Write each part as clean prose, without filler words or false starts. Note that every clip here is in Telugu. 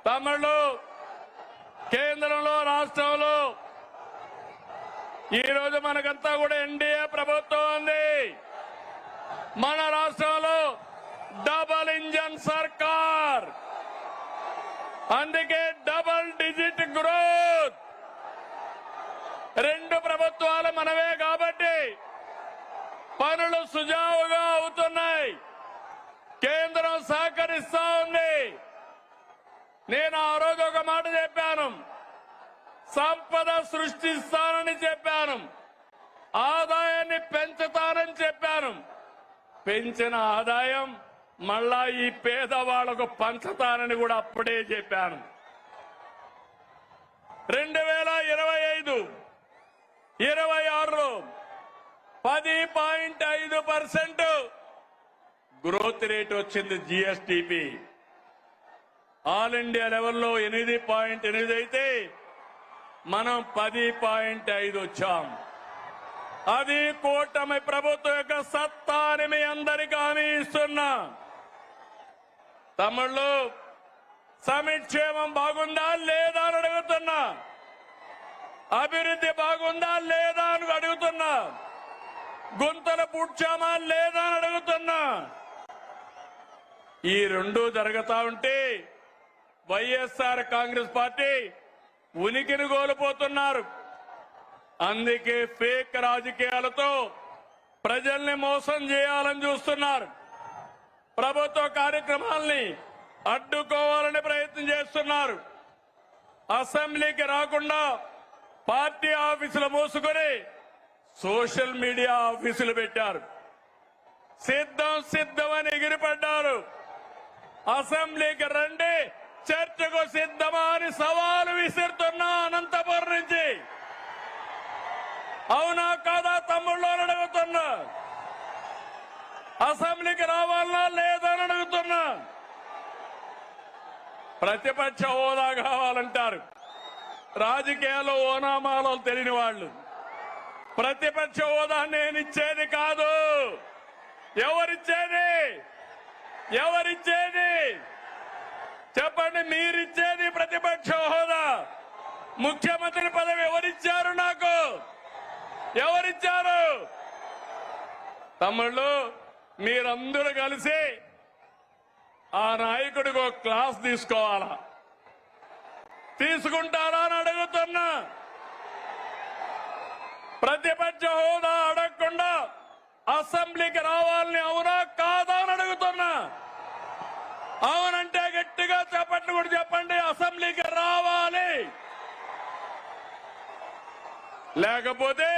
తమిళు కేంద్రంలో రాష్ట్రంలో ఈ రోజు మనకంతా కూడా ఎన్డీఏ ప్రభుత్వం ఉంది. మన రాష్ట్రంలో డబుల్ ఇంజన్ సర్కార్, అందుకే డబుల్ డిజిట్ గ్రోత్. రెండు ప్రభుత్వాలు మనవే కాబట్టి పనులు సుజావుగా అవుతున్నాయి. కేంద్రం సహకరిస్తా ఉంది. నేను ఆ రోజు ఒక మాట చెప్పాను, సంపద సృష్టిస్తానని చెప్పాను, ఆదాయాన్ని పెంచుతానని చెప్పాను. పెంచిన ఆదాయం మళ్ళా ఈ పేదవాళ్లకు పంచుతానని కూడా అప్పుడే చెప్పాను. 2025-26లో 10.5% గ్రోత్ రేట్ వచ్చింది. జీఎస్టీపీ ఆల్ ఇండియా లెవెల్లో 8.8 అయితే మనం 10.5 వచ్చాం. అది కూటమి ప్రభుత్వం యొక్క సత్తా అని మీ అందరికీ హామీ ఇస్తున్నా. తమిళలో సంక్షేమం బాగుందా లేదా అని అడుగుతున్నా, అభివృద్ధి బాగుందా లేదా అని అడుగుతున్నా, గుంతలు పూడ్చామా లేదా అని అడుగుతున్నా. ఈ రెండు జరుగుతా ఉంటే వైఎస్ఆర్ కాంగ్రెస్ పార్టీ ఉనికిని కోల్పోతున్నారు. అందుకే ఫేక్ రాజకీయాలతో ప్రజల్ని మోసం చేయాలని చూస్తున్నారు. ప్రభుత్వ కార్యక్రమాల్ని అడ్డుకోవాలని ప్రయత్నం చేస్తున్నారు. అసెంబ్లీకి రాకుండా పార్టీ ఆఫీసులు మూసుకొని సోషల్ మీడియా ఆఫీసులు పెట్టారు. సిద్ధమని ఎగిరిపడ్డారు. అసెంబ్లీకి రండి, చర్చకు సిద్ధమా అని సవాలు విసురుతున్నా అనంతపురం నుంచి. అవునా కాదా తమ్ముళ్ళు అడుగుతున్నా. అసెంబ్లీకి రావాలన్నా లేదా అని అడుగుతున్నా. ప్రతిపక్ష హోదా కావాలంటారు. రాజకీయాల్లో ఓనామాలో తెలియని వాళ్ళు. ప్రతిపక్ష హోదా నేనిచ్చేది కాదు. ఎవరిచ్చేది చెప్పండి. మీరిచ్చేది ప్రతిపక్ష హోదా. ముఖ్యమంత్రి పదవి ఎవరిచ్చారు? నాకు ఎవరిచ్చారు? తమ్ముళ్ళు మీరందరూ కలిసి ఆ నాయకుడికి ఒక క్లాస్ తీసుకోవాలా? తీసుకుంటారా అని అడుగుతున్నా. ప్రతిపక్ష హోదా అడగకుండా అసెంబ్లీకి రావాలని అవునా కాదా అని అడుగుతున్నా. అవునంటే గట్టిగా చెప్పండి, కూడా చెప్పండి. అసెంబ్లీకి రావాలి, లేకపోతే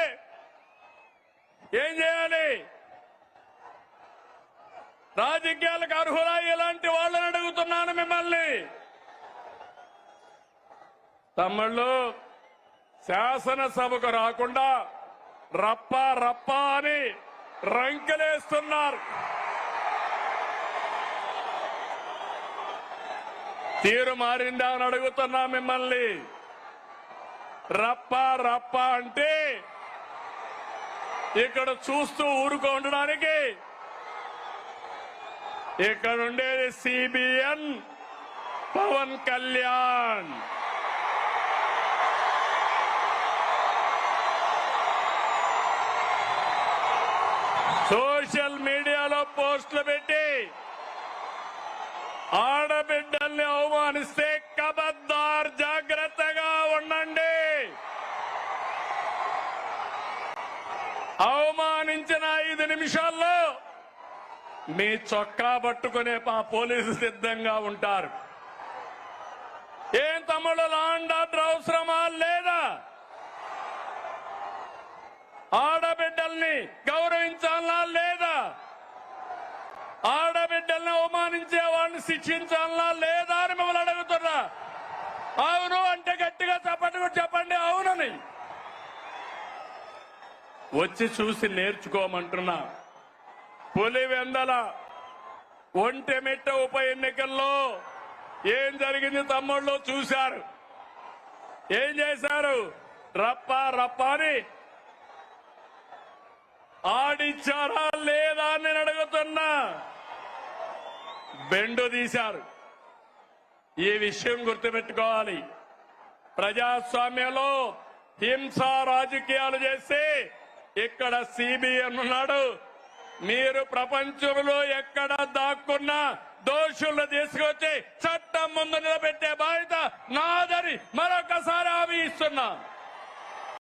ఏం చేయాలి? రాజకీయాలకు అర్హులా ఇలాంటి వాళ్ళని అడుగుతున్నాను మిమ్మల్ని. తమ్ముళ్ళు శాసనసభకు రాకుండా రప్ప అని రంకెలేస్తున్నారు. తీరు మారిందా అని అడుగుతున్నా మిమ్మల్ని. రప్ప అంటే ఇక్కడ చూస్తూ ఊరుకోండడానికి ఇక్కడ ఉండేది సిబిఎన్ పవన్ కళ్యాణ్. సోషల్ మీడియాలో పోస్టులు పెట్టి ఆడబిడ్డల్ని అవమానిస్తే కబద్దార్, జాగ్రత్తగా ఉండండి. అవమానించిన 5 నిమిషాల్లో మీ చొక్కా పట్టుకునే మా పోలీసులు సిద్ధంగా ఉంటారు. ఏం తమ్ముడు, లాండ్ ఆర్డర్ అవసరమా లేదా? ఆడబిడ్డల్ని గౌరవించాలా లేదా? ఆడబిడ్డల్ని అవమానించే వాడిని శిక్షించాలా లేదా అని మిమ్మల్ని అడుగుతున్నా. అవును అంటే గట్టిగా చెప్పండి అవునని. వచ్చి చూసి నేర్చుకోమంటున్నా. పులివెందల ఒంటెమిట్ట ఉప ఎన్నికల్లో ఏం జరిగింది తమ్ముళ్ళు చూశారు. ఏం చేశారు? రప్ప అని ఆడిచ్చారా లేదా అని నేను అడుగుతున్నా. బెండు తీశారు. ఈ విషయం గుర్తుపెట్టుకోవాలి. ప్రజాస్వామ్యంలో హింసా రాజకీయాలు చేసి ఇక్కడ సిబిఐ ఉన్నాడు. మీరు ప్రపంచంలో ఎక్కడ దాక్కున్నా దోషులను తీసుకొచ్చి చట్టం ముందు నిలబెట్టే బాధ్యత నాదని మరొకసారి హామీ ఇస్తున్నా.